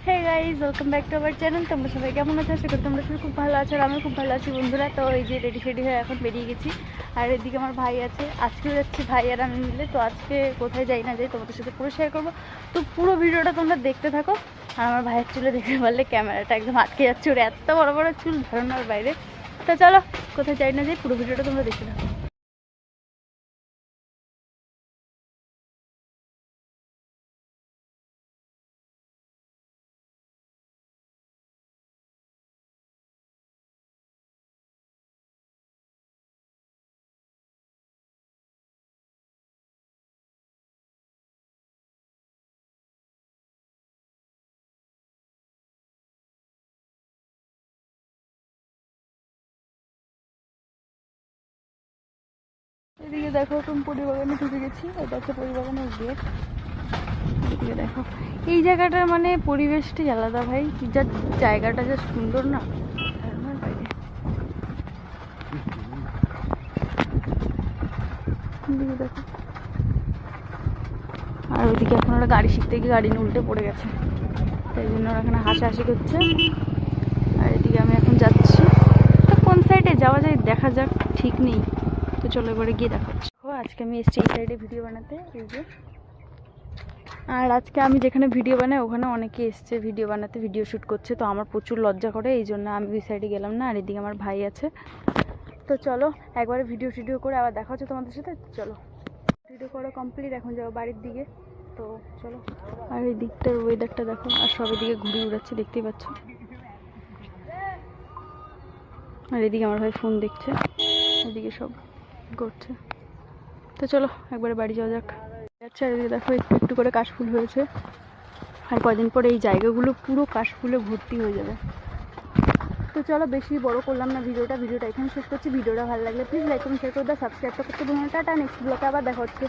Hey guys, welcome back to our channel. তোমরা সবাই কেমন আছো? আশা করি তোমরা সবাই খুব ভালো আছো আর আমি খুব ভালো আছি বন্ধুরা। তো এই যে রেডি শেডি হয়ে এখন বেরিয়ে গেছি। আর এদিকে আমার ভাই আছে, আজকেও যাচ্ছি ভাই আর আমি মিলে। তো আজকে কোথায় যাই না যাই তোমাদের সাথে পুরো শেয়ার করবো। তো পুরো ভিডিওটা তোমরা দেখতে থাকো। আর আমার ভাইয়ের চুলে দেখতে পারলে ক্যামেরাটা একদম আটকে যাচ্ছে, ওর এত বড় বড় চুল ধারণার বাইরে। তো চলো কোথায় যাই না যাই পুরো ভিডিওটা তোমরা দেখতে থাকো। এদিকে দেখো তুমি পরিবাগানে ঢুকে গেছি, এটা হচ্ছে পরিবাগানের গেট। এদিকে দেখো এই জায়গাটার মানে পরিবেশটাই আলাদা ভাই, যা জায়গাটা যা সুন্দর না ধারণার বাইরে। এদিকে দেখো, আর ওইদিকে এখন ওরা গাড়ি শিখতে গিয়ে গাড়ি নিয়ে উল্টে পড়ে গেছে, তাই জন্য ওরা এখানে হাসাহাসি করছে। আর এদিকে আমি এখন যাচ্ছি, তো কোন সাইডে যাওয়া যায় দেখা যাক, ঠিক নেই। তো চলো এবারে গিয়ে দেখাচ্ছি। আজকে আমি এসছি এই সাইডে ভিডিও বানাতে, এই যে। আর আজকে আমি যেখানে ভিডিও বানাই ওখানে অনেকে এসছে ভিডিও বানাতে, ভিডিও শ্যুট করছে। তো আমার প্রচুর লজ্জা করে, এই জন্য আমি ওই সাইডে গেলাম না। আর এদিকে আমার ভাই আছে। তো চলো একবারে ভিডিও টিডিও করে আবার দেখা হচ্ছে তোমাদের সাথে। চলো ভিডিও করা কমপ্লিট, এখন যাবো বাড়ির দিকে। তো চলো। আর এই দিকটার ওয়েদারটা দেখো, আর সব এদিকে ঘুরে উড়াচ্ছে, দেখতেই পাচ্ছ। আর এদিকে আমার ভাই ফোন দেখছে, এদিকে সব করছে। তো চলো একবারে বাড়ি যাওয়া যাক। আচ্ছা এদিকে দেখো একটু একটু করে কাশফুল হয়েছে, আর কদিন পরে এই জায়গাগুলো পুরো কাশফুলে ভর্তি হয়ে যাবে। তো চলো বেশি বড় করলাম না ভিডিওটা এখানে শেষ করছি। ভিডিওটা ভালো লাগলে প্লিজ লাইক করুন, শেয়ার করে দাও, সাবস্ক্রাইবটা করতে ভুলো না। টাটা, নেক্সট ব্লগে আবার দেখা হচ্ছে।